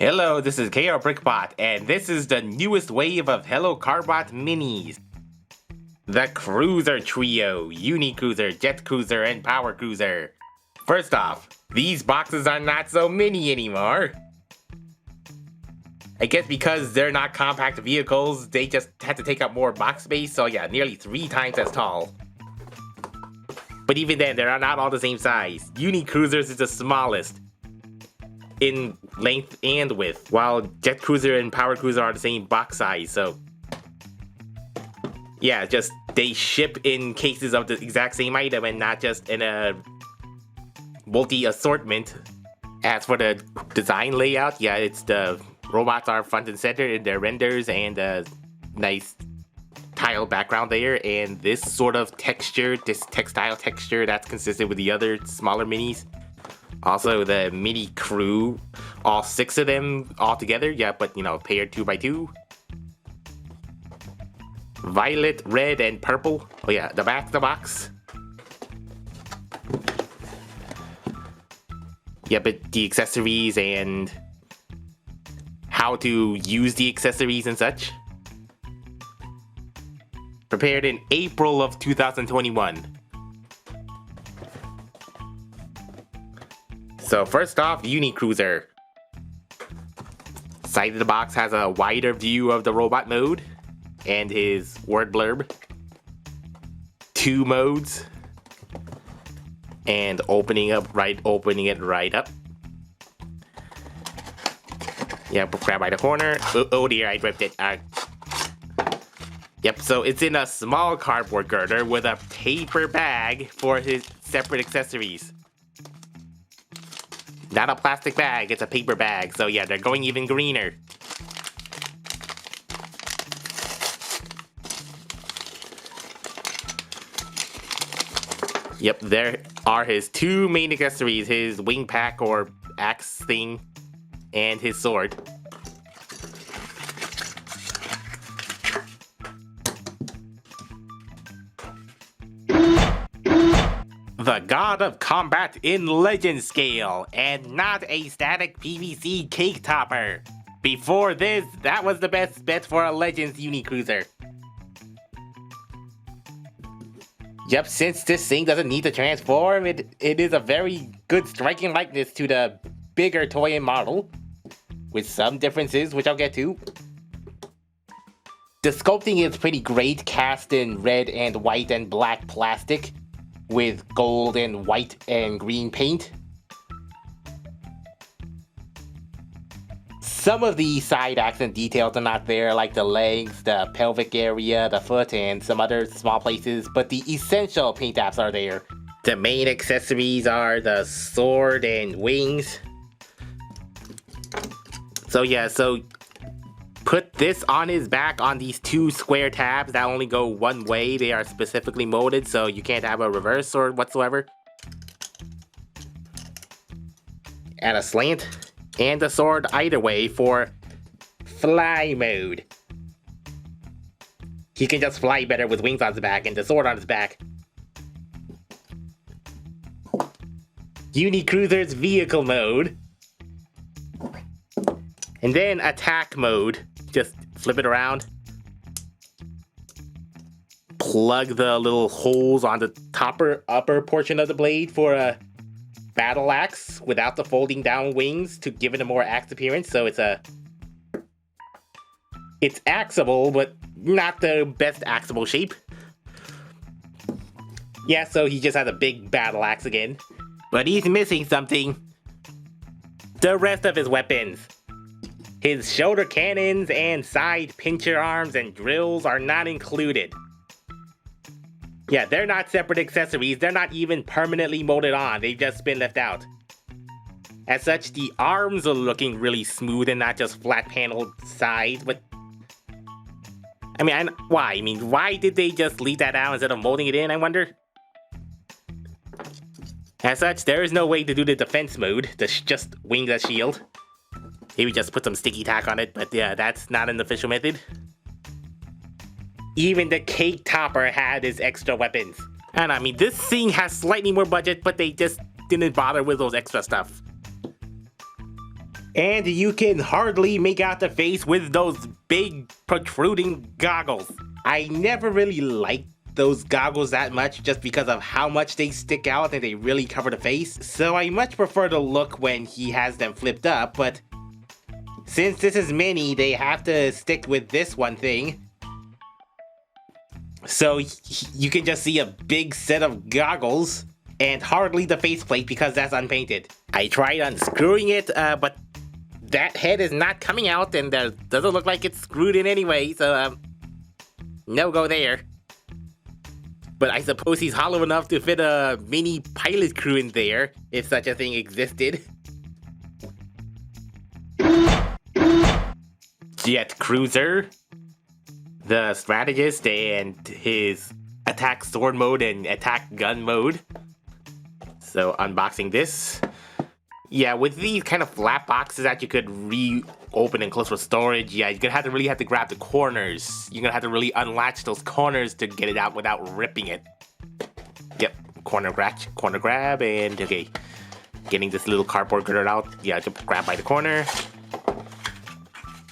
Hello, this is KRBrickBot, and this is the newest wave of Carbot minis. The Cruiser Trio, Unicrewser, Jetcrewser, and Powercrewser. First off, these boxes are not so mini anymore. I guess because they're not compact vehicles, they just had to take up more box space, so yeah, nearly 3 times as tall. But even then, they're not all the same size. Unicruisers is the smallest in length and width, while Jetcrewser and Powercrewser are the same box size, so yeah, just they ship in cases of the exact same item and not just in a multi-assortment. As for the design layout, yeah, it's the robots are front and center in their renders and a nice tile background there, and this sort of texture, this textile texture that's consistent with the other smaller minis. Also, the mini crew, all 6 of them all together, yeah, but you know, paired 2 by 2. Violet, red, and purple. Oh yeah, the back of the box. Yeah, but the accessories and how to use the accessories and such. Prepared in April of 2021. So first off, Unicrewser. Side of the box has a wider view of the robot mode and his word blurb. 2 modes. And opening it right up. Yeah, grab by the corner. Oh dear, I ripped it. Yep, so it's in a small cardboard girder with a paper bag for his separate accessories. Not a plastic bag, it's a paper bag. So yeah, they're going even greener. Yep, there are his 2 main accessories, his wing pack or axe thing, and his sword. The god of combat in legend scale, and not a static PVC cake topper. Before this, that was the best bet for a Legends Unicrewser. Yep, since this thing doesn't need to transform, it is a very good striking likeness to the bigger toy and model, with some differences, which I'll get to. The sculpting is pretty great, cast in red and white and black plastic, with gold and white and green paint. Some of the side accent details are not there, like the legs, the pelvic area, the foot, and some other small places, but the essential paint apps are there. The main accessories are the sword and wings. So yeah, so put this on his back on these 2 square tabs that only go one way. They are specifically molded, so you can't have a reverse sword whatsoever. And a slant. And a sword either way for fly mode. He can just fly better with wings on his back and the sword on his back. Unicrewser's vehicle mode. And then attack mode. Just flip it around. Plug the little holes on the upper portion of the blade for a battle axe without the folding down wings to give it a more axe appearance. So it's axable, but not the best axable shape. Yeah, so he just has a big battle axe again. But he's missing something. The rest of his weapons. His shoulder cannons and side pincher arms and drills are not included. Yeah, they're not separate accessories, they're not even permanently molded on, they've just been left out. As such, the arms are looking really smooth and not just flat paneled sides, but I mean, why? I mean, why did they just leave that out instead of molding it in, I wonder? As such, there is no way to do the defense mode, just wing the shield. Maybe just put some sticky tack on it, but yeah, that's not an official method. Even the cake topper had his extra weapons. And I mean, this thing has slightly more budget, but they just didn't bother with those extra stuff. And you can hardly make out the face with those big protruding goggles. I never really liked those goggles that much just because of how much they stick out and they really cover the face. So I much prefer the look when he has them flipped up, but since this is mini, they have to stick with this one thing. So you can just see a big set of goggles and hardly the faceplate because that's unpainted. I tried unscrewing it, but that head is not coming out and doesn't look like it's screwed in anyway, so no go there. But I suppose he's hollow enough to fit a mini pilot crew in there, if such a thing existed. Jetcrewser, the strategist, and his attack sword mode and attack gun mode. So unboxing this. Yeah, with these kind of flat boxes that you could reopen and close with storage, yeah, you're gonna really have to grab the corners. You're gonna have to really unlatch those corners to get it out without ripping it. Yep, corner grab, and okay. Getting this little cardboard girder out. Yeah, just grab by the corner.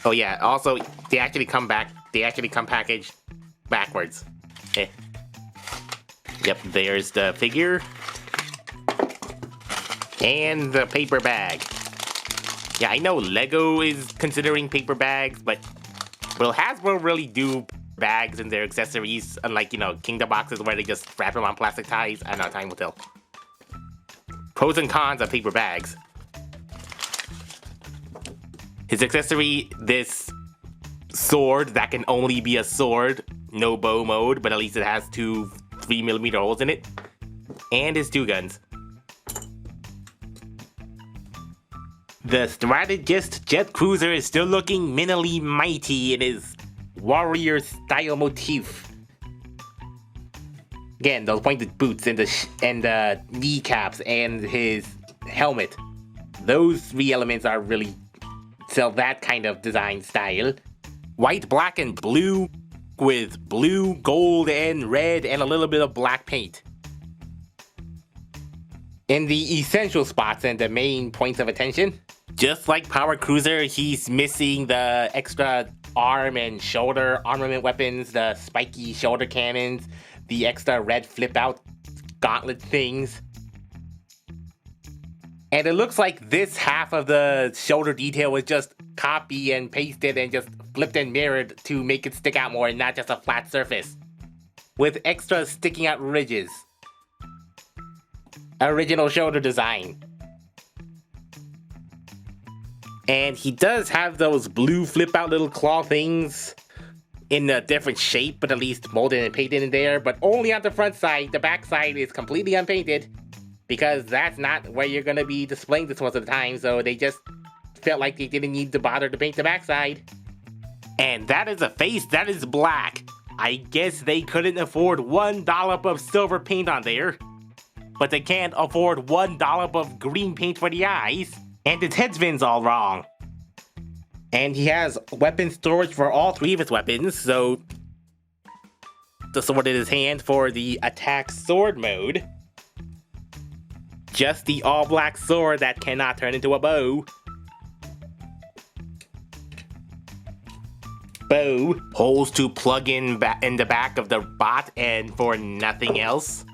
Oh yeah, also, they actually come packaged backwards. Eh. Yep, there's the figure. And the paper bag. Yeah, I know Lego is considering paper bags, but will Hasbro really do bags and their accessories, unlike, Kingdom boxes where they just wrap them on plastic ties? I don't know, time will tell. Pros and cons of paper bags. His accessory, this sword that can only be a sword, no bow mode, but at least it has two 3mm holes in it. And his two guns. The strategist Jetcrewser is still looking minnily mighty in his warrior style motif. Again, those pointed boots and the kneecaps and his helmet. Those three elements are really sell that kind of design style. White, black, and blue with blue, gold, and red, and a little bit of black paint. In the essential spots and the main points of attention. Just like Powercrewser, he's missing the extra arm and shoulder armament weapons, the spiky shoulder cannons, the extra red flip-out gauntlet things. And it looks like this half of the shoulder detail was just copy and pasted and just flipped and mirrored to make it stick out more and not just a flat surface. With extra sticking out ridges. Original shoulder design. And he does have those blue flip-out little claw things in a different shape, but at least molded and painted in there, but only on the front side. The back side is completely unpainted, because that's not where you're gonna be displaying this most of the time, so they just felt like they didn't need to bother to paint the backside. And that is a face that is black. I guess they couldn't afford one dollop of silver paint on there, but they can't afford one dollop of green paint for the eyes. And his head spin's all wrong. And he has weapon storage for all three of his weapons, so the sword in his hand for the attack sword mode. Just the all-black sword that cannot turn into a bow. Bow. Holes to plug in the back of the bot and for nothing else.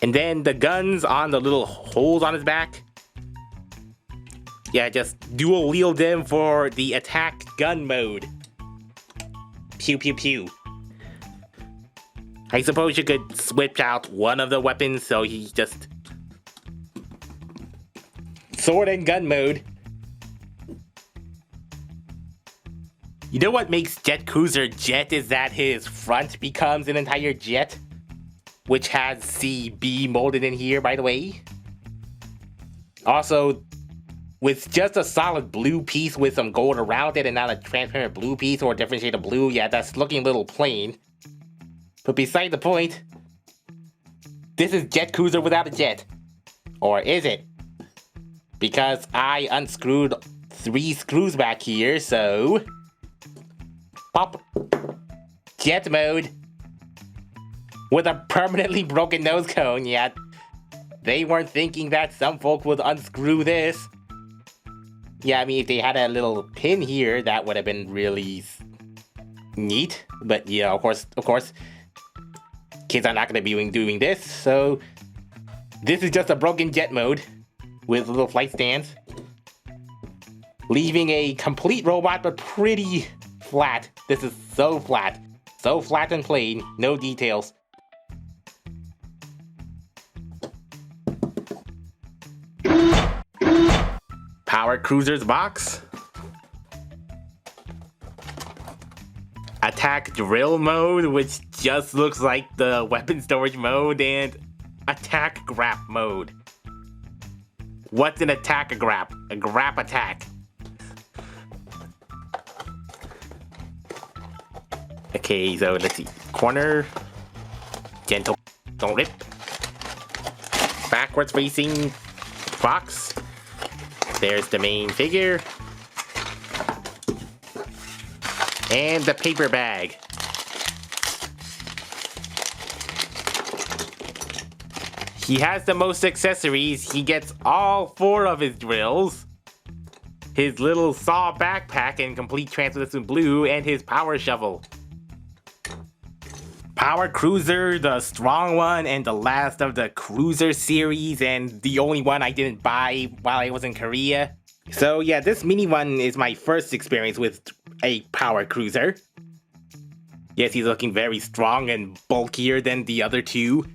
And then the guns on the little holes on his back. Yeah, just dual wield them for the attack gun mode. Pew pew pew. I suppose you could switch out one of the weapons so he's just sword and gun mode. You know what makes Jetcrewser jet is that his front becomes an entire jet. Which has CB molded in here, by the way. Also, with just a solid blue piece with some gold around it and not a transparent blue piece or a different shade of blue, yeah, that's looking a little plain. But beside the point, this is Jetcrewser without a jet. Or is it? Because I unscrewed 3 screws back here, so... Pop. Jet mode. With a permanently broken nose cone, yeah. They weren't thinking that some folk would unscrew this. Yeah, I mean, if they had a little pin here, that would have been really neat. But yeah, of course, kids are not going to be doing this. So this is just a broken jet mode with little flight stands, leaving a complete robot, but pretty flat. This is so flat and plain, no details. Powercrewser's box. Attack drill mode, which just looks like the weapon storage mode, and attack grap mode. What's an attack grap? A grap attack. Okay, so let's see. Corner. Gentle. Don't rip. Backwards facing box. There's the main figure. And the paper bag. He has the most accessories. He gets all 4 of his drills, his little saw backpack in complete translucent blue, and his power shovel. Powercrewser, the strong one and the last of the Cruiser series, and the only one I didn't buy while I was in Korea. So yeah, this mini one is my first experience with a Powercrewser. Yes, he's looking very strong and bulkier than the other two,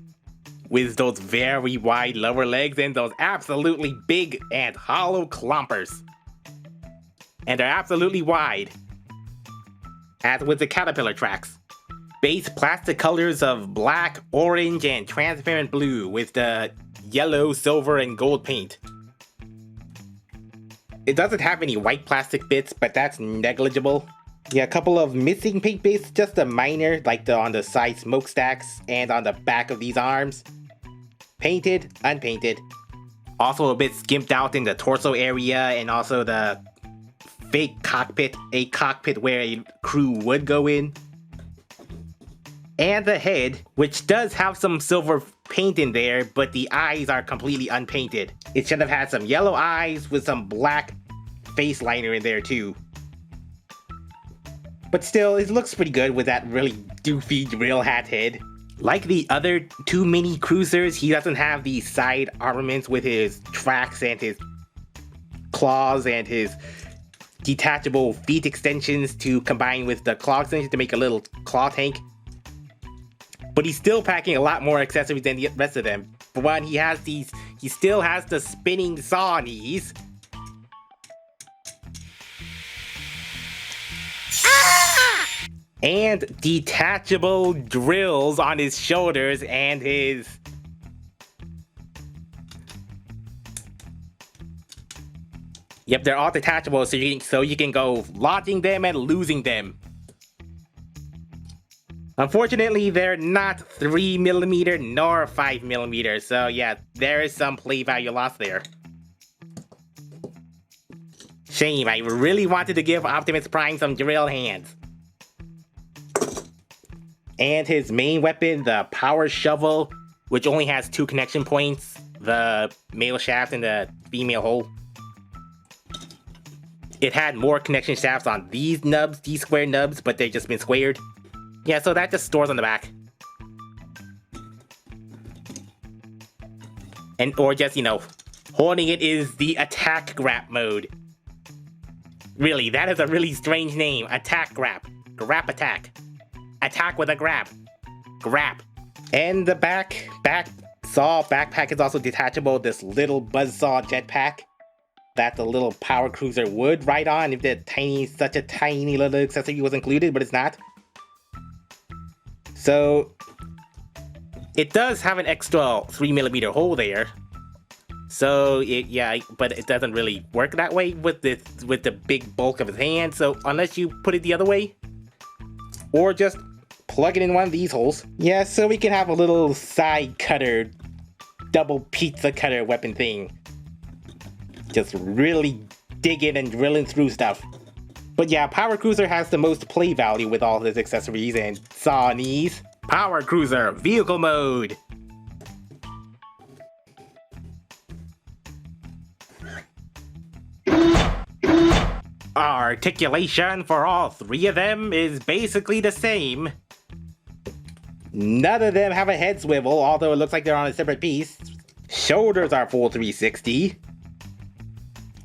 with those very wide lower legs and those absolutely big and hollow clompers. And they're absolutely wide, as with the caterpillar tracks. Base plastic colors of black, orange, and transparent blue with the yellow, silver, and gold paint. It doesn't have any white plastic bits, but that's negligible. Yeah, a couple of missing paint bits, just a minor, like on the side smokestacks and on the back of these arms. Painted, unpainted. Also a bit skimped out in the torso area, and also the fake cockpit, a cockpit where a crew would go in. And the head, which does have some silver paint in there, but the eyes are completely unpainted. It should have had some yellow eyes with some black face liner in there too. But still, it looks pretty good with that really doofy drill hat head. Like the other 2 mini cruisers, he doesn't have the side armaments with his tracks and his claws and his detachable feet extensions to combine with the claw extensions to make a little claw tank. But he's still packing a lot more accessories than the rest of them. For one, he still has the spinning saw knees. And detachable drills on his shoulders and his... Yep, they're all detachable, so you can go launching them and losing them. Unfortunately, they're not 3mm nor 5mm, so yeah, there is some play value loss there. Shame, I really wanted to give Optimus Prime some drill hands. And his main weapon, the power shovel, which only has 2 connection points, the male shaft and the female hole. It had more connection shafts on these nubs, these square nubs, but they've just been squared. Yeah, so that just stores on the back. Or just, holding it is the attack grap mode. Really, that is a really strange name. Attack grap. Grap attack. Attack with a grab. Grab. And the back saw backpack is also detachable. This little buzzsaw jetpack that the little Powercrewser would ride on if such a tiny little accessory was included, but it's not. So it does have an extra 3mm hole there. So but it doesn't really work that way with the big bulk of his hand. So unless you put it the other way, or just plug it in one of these holes. Yeah, so we can have a little side cutter, double pizza cutter weapon thing. Just really digging and drilling through stuff. But yeah, Powercrewser has the most play value with all his accessories and saw knees. Powercrewser vehicle mode. Articulation for all three of them is basically the same. None of them have a head swivel, although it looks like they're on a separate piece. Shoulders are full 360.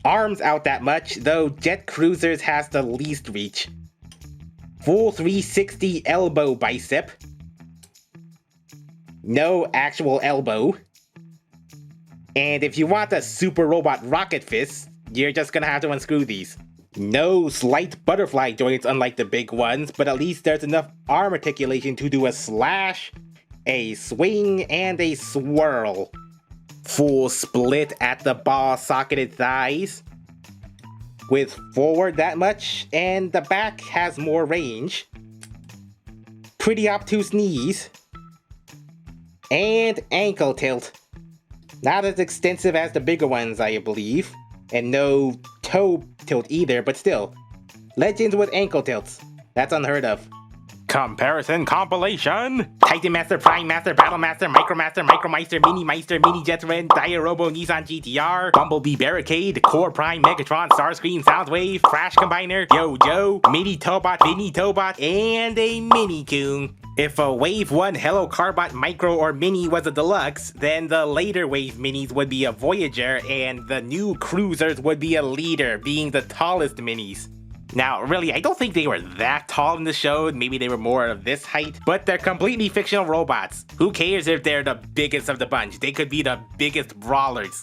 Arms out that much, though Jetcrewser's has the least reach. Full 360 elbow bicep. No actual elbow. And if you want a super robot rocket fist, you're just gonna have to unscrew these. No slight butterfly joints unlike the big ones, but at least there's enough arm articulation to do a slash, a swing, and a swirl. Full split at the ball-socketed thighs. With forward that much, and the back has more range. Pretty obtuse knees. And ankle tilt. Not as extensive as the bigger ones, I believe. And no toe tilt either, but still. Legends with ankle tilts. That's unheard of. Comparison compilation! Titan Master, Prime Master, Battle Master, Micromaster, Micromeister, Mini Meister, Mini Jetren, Diarobo, Nissan GTR, Bumblebee Barricade, Core Prime, Megatron, Starscream, Soundwave, Crash Combiner, Yo-Joe, Mini Tobot, Mini Tobot, and a Mini Coon. If a Wave 1 Carbot Micro or Mini was a deluxe, then the later Wave Minis would be a Voyager, and the new Cruisers would be a leader, being the tallest minis. Now, really, I don't think they were that tall in the show, maybe they were more of this height, but they're completely fictional robots. Who cares if they're the biggest of the bunch? They could be the biggest brawlers.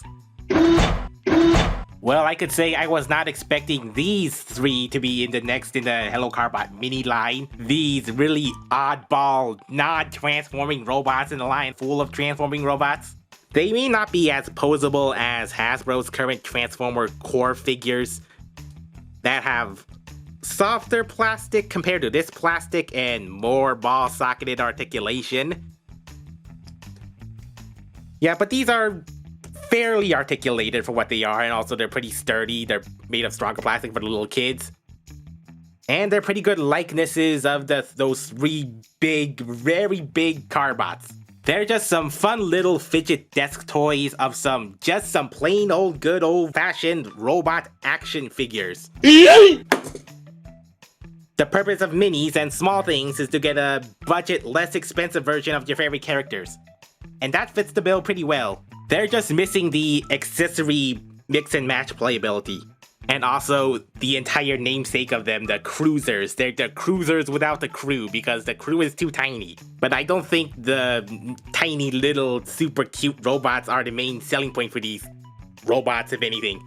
Well, I could say I was not expecting these three to be in the hellokabbot mini line. These really oddball, non-transforming robots in a line full of transforming robots. They may not be as posable as Hasbro's current Transformer core figures that have softer plastic compared to this plastic and more ball-socketed articulation. Yeah, but these are fairly articulated for what they are, and also they're pretty sturdy. They're made of stronger plastic for the little kids. And they're pretty good likenesses of those three big, very big Carbots. They're just some fun little fidget desk toys of just some plain old good old-fashioned robot action figures. The purpose of minis and small things is to get a budget, less expensive version of your favorite characters. And that fits the bill pretty well. They're just missing the accessory mix and match playability. And also the entire namesake of them, the Cruisers. They're the Cruisers without the crew because the crew is too tiny. But I don't think the tiny little super cute robots are the main selling point for these robots, if anything.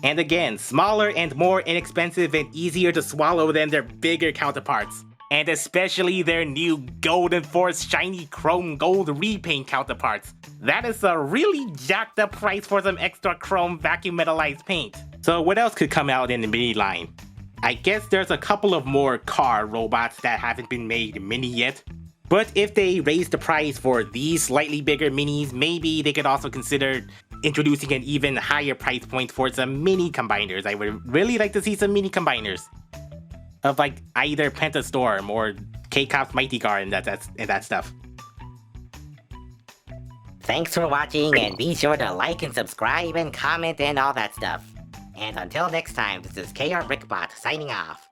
And again, smaller and more inexpensive and easier to swallow than their bigger counterparts. And especially their new Golden Force shiny chrome gold repaint counterparts. That is a really jacked up price for some extra chrome vacuum metallized paint. So what else could come out in the mini line? I guess there's a couple of more car robots that haven't been made mini yet. But if they raise the price for these slightly bigger minis, maybe they could also consider introducing an even higher price point for some mini combiners. I would really like to see some mini combiners of like either Pentastorm or K-Cop's Mighty Car and that stuff. Thanks for watching, and be sure to like and subscribe and comment and all that stuff. And until next time, this is KRBrickBot signing off.